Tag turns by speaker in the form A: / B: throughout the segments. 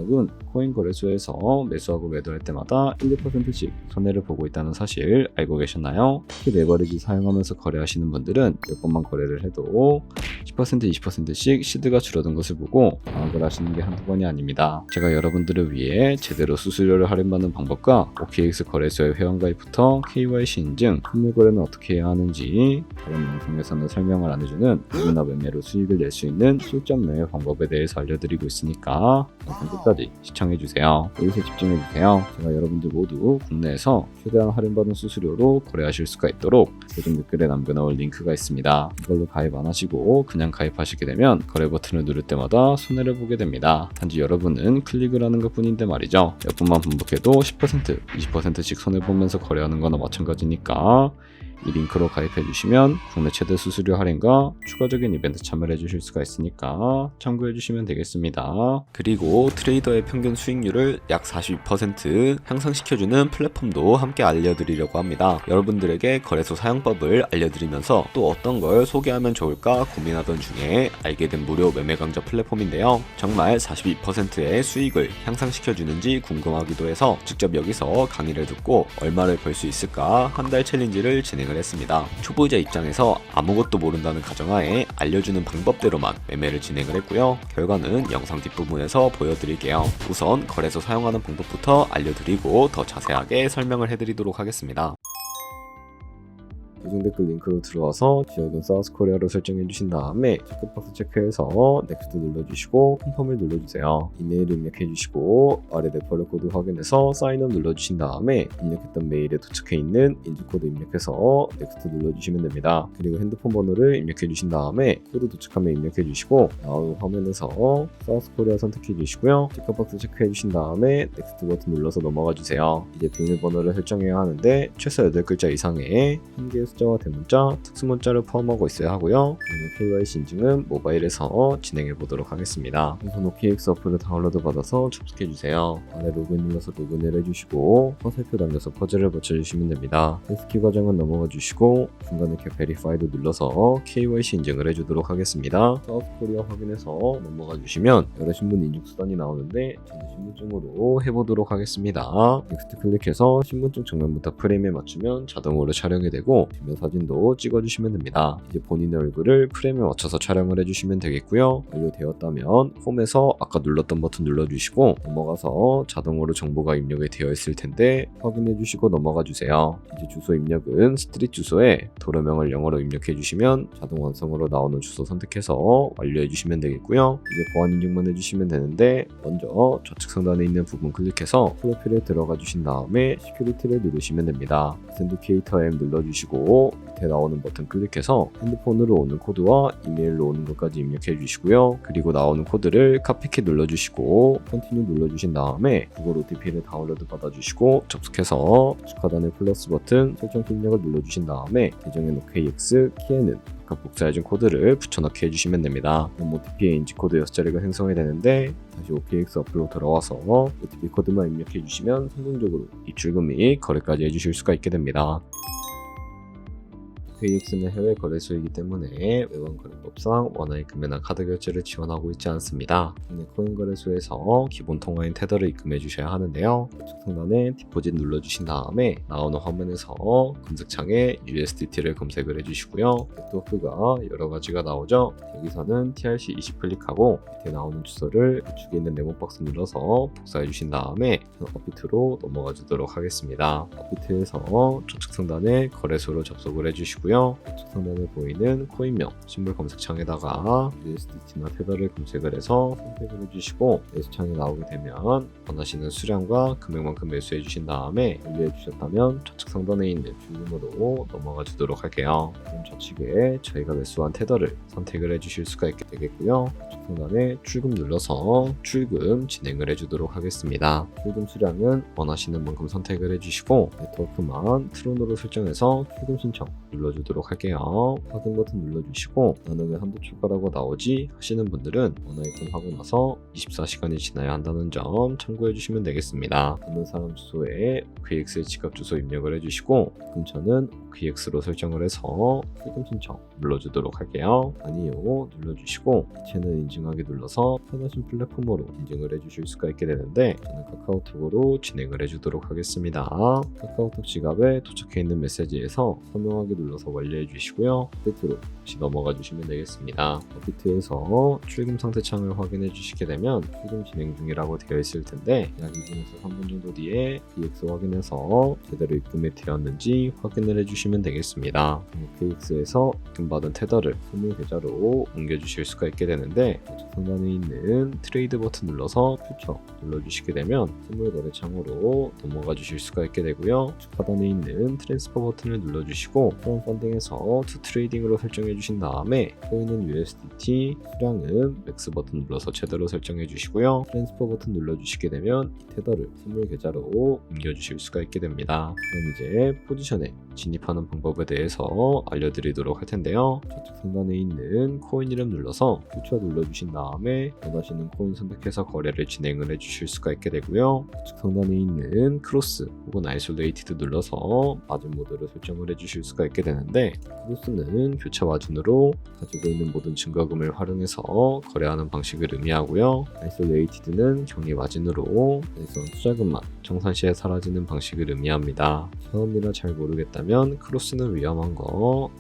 A: 여러분, 코인 거래소에서 매수하고 매도할 때마다 1, 2%씩 손해를 보고 있다는 사실 알고 계셨나요? 특히 레버리지 사용하면서 거래하시는 분들은 몇 번만 거래를 해도 10%, 20%씩 시드가 줄어든 것을 보고 방학을 하시는 게 한두 번이 아닙니다. 제가 여러분들을 위해 제대로 수수료를 할인받는 방법과 OKX 거래소의 회원가입부터 KYC 인증, 선물 거래는 어떻게 해야 하는지 다른 영상에서는 설명을 안 해주는 누구나 매매로 수익을 낼 수 있는 실전 매매 방법에 대해서 알려드리고 있으니까 영상 끝까지 시청해주세요. 여기서 집중해주세요. 제가 여러분들 모두 국내에서 최대한 할인받은 수수료로 거래하실 수가 있도록 고정 댓글에 남겨놓을 링크가 있습니다. 이걸로 가입 안 하시고 그냥 가입하시게 되면 거래 버튼을 누를 때마다 손해를 보게 됩니다. 단지 여러분은 클릭을 하는 것 뿐인데 말이죠. 몇 번만 반복해도 10%, 20%씩 손해보면서 거래하는 거나 마찬가지니까 이 링크로 가입해 주시면 국내 최대 수수료 할인과 추가적인 이벤트 참여를 해주실 수가 있으니까 참고해 주시면 되겠습니다. 그리고 트레이더의 평균 수익률을 약 42% 향상시켜주는 플랫폼도 함께 알려드리려고 합니다. 여러분들에게 거래소 사용법을 알려드리면서 또 어떤 걸 소개하면 좋을까 고민하던 중에 알게 된 무료 매매 강좌 플랫폼인데요. 정말 42%의 수익을 향상시켜주는지 궁금하기도 해서 직접 여기서 강의를 듣고 얼마를 벌 수 있을까 한 달 챌린지를 진행을 했습니다. 초보자 입장에서 아무것도 모른다는 가정하에 알려주는 방법대로만 매매를 진행을 했고요. 결과는 영상 뒷부분에서 보여드릴게요. 우선 거래소 사용하는 방법부터 알려드리고 더 자세하게 설명을 해드리도록 하겠습니다. 고정 댓글 링크로 들어와서 지역은 사우스코리아로 설정해 주신 다음에 체크박스 체크해서 넥스트 눌러주시고 컨펌을 눌러주세요. 이메일 입력해 주시고 아래 레퍼럴 코드 확인해서 사인업 눌러주신 다음에 입력했던 메일에 도착해 있는 인증코드 입력해서 넥스트 눌러주시면 됩니다. 그리고 핸드폰 번호를 입력해 주신 다음에 코드 도착하면 입력해 주시고 나오는 화면에서 사우스코리아 선택해 주시고요. 체크박스 체크해 주신 다음에 넥스트 버튼 눌러서 넘어가 주세요. 이제 비밀번호를 설정해야 하는데 최소 8글자 이상의 한 개의 숫자와 대문자, 특수문자를 포함하고 있어야 하고요. KYC 인증은 모바일에서 진행해 보도록 하겠습니다. 우선 OKX 어플을 다운로드 받아서 접속해주세요. 아래 로그인 눌러서 로그인을 해주시고 화살표 당겨서 퍼즐을 붙여주시면 됩니다. 데스키 과정은 넘어가 주시고 중간에 Get Verified 눌러서 KYC 인증을 해주도록 하겠습니다. 사우스코리아 확인해서 넘어가 주시면 여러 신분 인증 수단이 나오는데 저는 신분증으로 해보도록 하겠습니다. 넥스트 클릭해서 신분증 정면부터 프레임에 맞추면 자동으로 촬영이 되고 뒷면 사진도 찍어주시면 됩니다. 이제 본인의 얼굴을 프레임에 맞춰서 촬영을 해주시면 되겠고요. 완료되었다면 홈에서 아까 눌렀던 버튼 눌러주시고 넘어가서 자동으로 정보가 입력이 되어 있을 텐데 확인해주시고 넘어가 주세요. 이제 주소 입력은 스트릿 주소에 도로명을 영어로 입력해 주시면 자동 완성으로 나오는 주소 선택해서 완료해 주시면 되겠고요. 이제 보안 인증만 해주시면 되는데 먼저 좌측 상단에 있는 부분 클릭해서 프로필에 들어가 주신 다음에 시큐리티를 누르시면 됩니다. authenticator M 눌러주시고 밑에 나오는 버튼 클릭해서 핸드폰으로 오는 코드와 이메일로 오는 것까지 입력해 주시고요. 그리고 나오는 코드를 카피키 눌러주시고 컨티뉴 눌러주신 다음에 구글 OTP를 다운로드 받아주시고 접속해서 하단의 플러스 버튼 설정 입력을 눌러주신 다음에 계정엔 OKX, 키에는 아까 복사해준 코드를 붙여넣기 해주시면 됩니다. 그럼 OTP의 인지코드 6자리가 생성이 되는데 다시 OKX 어플로 들어와서 OTP 코드만 입력해 주시면 성공적으로 입출금 및 거래까지 해주실 수가 있게 됩니다. OKX는 해외 거래소이기 때문에 외환 거래법상 원화의 금매나 카드 결제를 지원하고 있지 않습니다. 국내 코인 거래소에서 기본 통화인 테더를 입금해 주셔야 하는데요. 우측 상단에 디포짓 눌러주신 다음에 나오는 화면에서 검색창에 USDT를 검색을 해주시고요. 네트워크가 여러 가지가 나오죠. 여기서는 TRC20 클릭하고 밑에 나오는 주소를 우측에 있는 네모 박스 눌러서 복사해 주신 다음에 업비트로 넘어가 주도록 하겠습니다. 업비트에서 좌측 상단에 거래소로 접속을 해주시고 우측 상단에 보이는 코인명 신물 검색창에다가 USDT나 테더를 검색을 해서 선택을 해주시고 매수창에 나오게 되면 원하시는 수량과 금액만큼 매수해 주신 다음에 완료해 주셨다면 좌측 상단에 있는 출금으로 넘어가 주도록 할게요. 그럼 좌측에 저희가 매수한 테더를 선택을 해 주실 수가 있게 되겠고요. 우측 상단에 출금 눌러서 출금 진행을 해주도록 하겠습니다. 출금 수량은 원하시는 만큼 선택을 해주시고 네트워크만 트론으로 설정해서 출금 신청 눌러주시면 눌러주도록 할게요. 확인 버튼 눌러주시고 나는 왜 한도 초과라고 나오지 하시는 분들은 원아이콘 하고 나서 24시간이 지나야 한다는 점 참고해 주시면 되겠습니다. 듣는 사람 주소에 OKX의 지갑 주소 입력을 해주시고 근처는 OKX로 설정을 해서 출금 신청 눌러주도록 할게요. 아니요 눌러주시고 이체는 인증하기 눌러서 편하신 플랫폼으로 인증을 해주실 수가 있게 되는데 저는 카카오톡으로 진행을 해주도록 하겠습니다. 카카오톡 지갑에 도착해 있는 메시지에서 서명하기 눌러서 완료해 주시고요. 업비트로 다시 넘어가 주시면 되겠습니다. 업비트에서 출금 상태 창을 확인해 주시게 되면 출금 진행 중이라고 되어 있을 텐데 약 2분에서 3분 정도 뒤에 OKX 확인해서 제대로 입금이 되었는지 확인을 해주시면 되겠습니다. OKX에서 입금받은 테더를 선물 계좌로 옮겨주실 수가 있게 되는데 우측 상단에 있는 트레이드 버튼 눌러서 퓨처 눌러주시게 되면 선물 거래 창으로 넘어가 주실 수가 있게 되고요. 우측 하단에 있는 트랜스퍼 버튼을 눌러주시고 프롬 펀딩에서 투 트레이딩으로 설정해 주신 다음에 코인은 USDT, 수량은 맥스 버튼 눌러서 제대로 설정해 주시고요. 트랜스퍼 버튼 눌러주시게 되면 이 테더를 선물 계좌로 옮겨주실 수가 있게 됩니다. 그럼 이제 포지션에 진입하는 방법에 대해서 알려드리도록 할 텐데요. 좌측 상단에 있는 코인 이름 눌러서 퓨처 눌러주신 다음에 원하시는 코인 선택해서 거래를 진행을 해주실 수가 있게 되고요. 우측 상단에 있는 크로스 혹은 아이솔레이티드 눌러서 마진 모드를 설정을 해주실 수가 있게 되는데 크로스는 교차 마진으로 가지고 있는 모든 증거금을 활용해서 거래하는 방식을 의미하고요. 아이솔레이티드는 경리 마진으로 투자금만 정산 시에 사라지는 방식을 의미합니다. 처음이라 잘 모르겠다면 크로스는 위험한 거,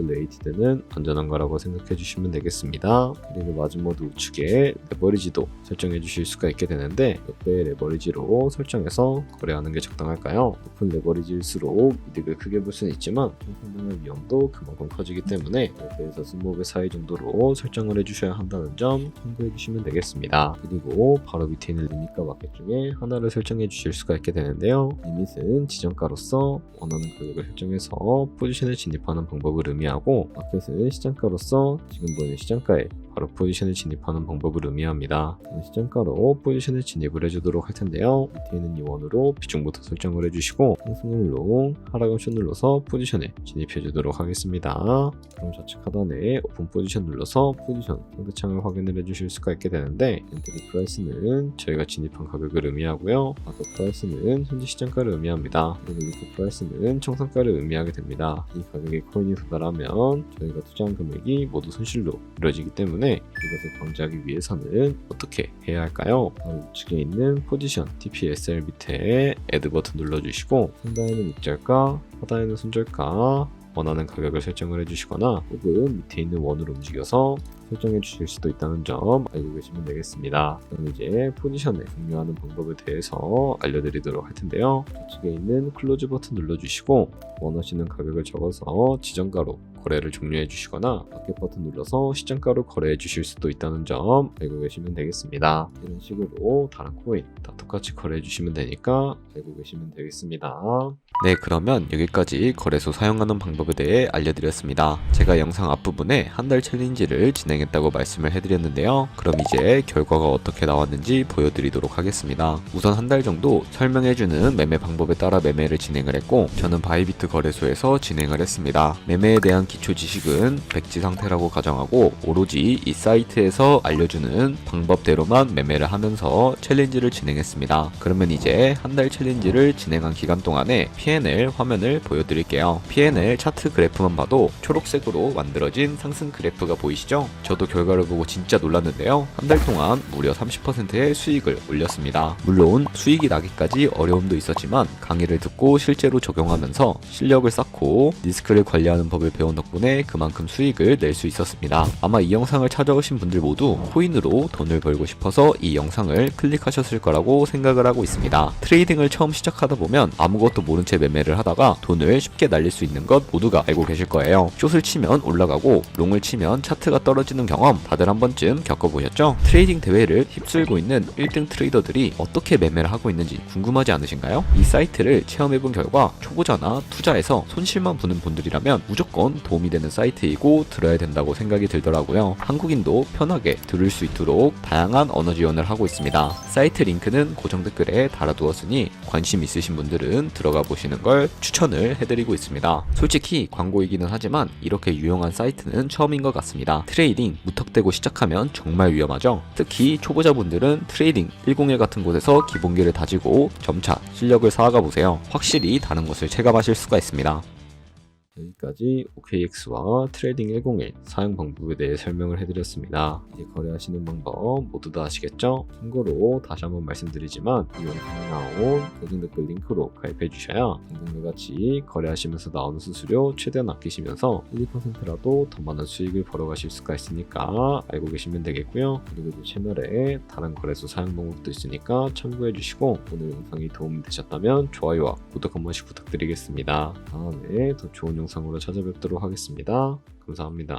A: 아이솔레이티드는 안전한 거라고 생각해 주시면 되겠습니다. 그리고 마진 모드 우측에 레버리지도 설정해 주실 수가 있게 되는데 몇 배의 레버리지로 설정해서 거래하는 게 적당할까요? 높은 레버리지일수록 이득을 크게 볼 수는 있지만 상승할 위험도 그만큼 커지기 때문에 10배에서 20배 사이 정도로 설정을 해주셔야 한다는 점 참고해 주시면 되겠습니다. 그리고 바로 밑에 있는 리밋과 마켓 중에 하나를 설정해 주실 수가 있게 되는데요. 리밋은 지정가로서 원하는 가격을 설정해서 포지션에 진입하는 방법을 의미하고 마켓은 시장가로서 지금 보이는 시장가에 바로 포지션에 진입하는 방법을 의미합니다. 시장가로 포지션에 진입을 해주도록 할 텐데요. 밑에 있는 이 원으로 비중부터 설정을 해주시고 상승을 롱, 하락을 숏 눌러서 포지션에 진입해 주도록 하겠습니다. 그럼 좌측 하단에 오픈 포지션 눌러서 포지션 상대창을 확인을 해주실 수가 있게 되는데 엔트리 프라이스는 저희가 진입한 가격을 의미하고요. 마크 프라이스는 현재 시장가를 의미합니다. 그리고 리크 프라이스는 청산가를 의미하게 됩니다. 이 가격에 코인이 도달하면 저희가 투자한 금액이 모두 손실로 이루어지기 때문에 이것을 방지하기 위해서는 어떻게 해야 할까요? 바로 우측에 있는 포지션 TPSL 밑에 애드 버튼 눌러주시고 상단에는 익절가, 하단에는 손절가 원하는 가격을 설정을 해주시거나 혹은 밑에 있는 원으로 움직여서 설정해 주실 수도 있다는 점 알고 계시면 되겠습니다. 그럼 이제 포지션을 종료하는 방법에 대해서 알려드리도록 할 텐데요. 좌측에 있는 클로즈 버튼 눌러주시고 원하시는 가격을 적어서 지정가로 거래를 종료해 주시거나 마켓 버튼 눌러서 시장가로 거래해 주실 수도 있다는 점 알고 계시면 되겠습니다. 이런 식으로 다른 코인 다 똑같이 거래해 주시면 되니까 알고 계시면 되겠습니다.
B: 네, 그러면 여기까지 거래소 사용하는 방법에 대해 알려드렸습니다. 제가 영상 앞부분에 한 달 챌린지를 진행했다고 말씀을 해드렸는데요. 그럼 이제 결과가 어떻게 나왔는지 보여드리도록 하겠습니다. 우선 한 달 정도 설명해주는 매매 방법에 따라 매매를 진행을 했고 저는 바이비트 거래소에서 진행을 했습니다. 매매에 대한 기초 지식은 백지 상태라고 가정하고 오로지 이 사이트에서 알려주는 방법대로만 매매를 하면서 챌린지를 진행했습니다. 그러면 이제 한 달 챌린지를 진행한 기간 동안에 P&L 화면을 보여드릴게요. P&L 차트 그래프만 봐도 초록색으로 만들어진 상승 그래프가 보이시죠? 저도 결과를 보고 진짜 놀랐는데요. 한 달 동안 무려 30%의 수익을 올렸습니다. 물론 수익이 나기까지 어려움도 있었지만 강의를 듣고 실제로 적용하면서 실력을 쌓고 리스크를 관리하는 법을 배운 덕분에 그만큼 수익을 낼 수 있었습니다. 아마 이 영상을 찾아오신 분들 모두 코인으로 돈을 벌고 싶어서 이 영상을 클릭하셨을 거라고 생각을 하고 있습니다. 트레이딩을 처음 시작하다 보면 아무것도 모른 채 매매를 하다가 돈을 쉽게 날릴 수 있는 것 모두가 알고 계실 거예요. 숏을 치면 올라가고 롱을 치면 차트가 떨어지는 경험 다들 한 번쯤 겪어보셨죠? 트레이딩 대회를 휩쓸고 있는 1등 트레이더들이 어떻게 매매를 하고 있는지 궁금하지 않으신가요? 이 사이트를 체험해본 결과 초보자나 투자에서 손실만 보는 분들이라면 무조건 도움이 되는 사이트이고 들어야 된다고 생각이 들더라고요. 한국인도 편하게 들을 수 있도록 다양한 언어 지원을 하고 있습니다. 사이트 링크는 고정 댓글에 달아두었으니 관심 있으신 분들은 들어가 보시면 보시는 걸 추천을 해드리고 있습니다. 솔직히 광고이기는 하지만 이렇게 유용한 사이트는 처음인 것 같습니다. 트레이딩 무턱대고 시작하면 정말 위험하죠. 특히 초보자분들은 트레이딩 101 같은 곳에서 기본기를 다지고 점차 실력을 쌓아가 보세요. 확실히 다른 것을 체감하실 수가 있습니다.
A: 여기까지 OKX와 트레이딩 101 사용 방법에 대해 설명을 해드렸습니다. 이제 거래하시는 방법 모두 다 아시겠죠? 참고로 다시 한번 말씀드리지만 이 영상에 나온 고정 댓글 링크로 가입해 주셔야 방금과 같이 거래하시면서 나오는 수수료 최대한 아끼시면서 1, 2%라도 더 많은 수익을 벌어가실 수가 있으니까 알고 계시면 되겠고요. 그리고 이 채널에 다른 거래소 사용 방법도 있으니까 참고해 주시고 오늘 영상이 도움이 되셨다면 좋아요와 구독 한 번씩 부탁드리겠습니다. 다음에 더 좋은 영상으로 찾아뵙도록 하겠습니다. 감사합니다.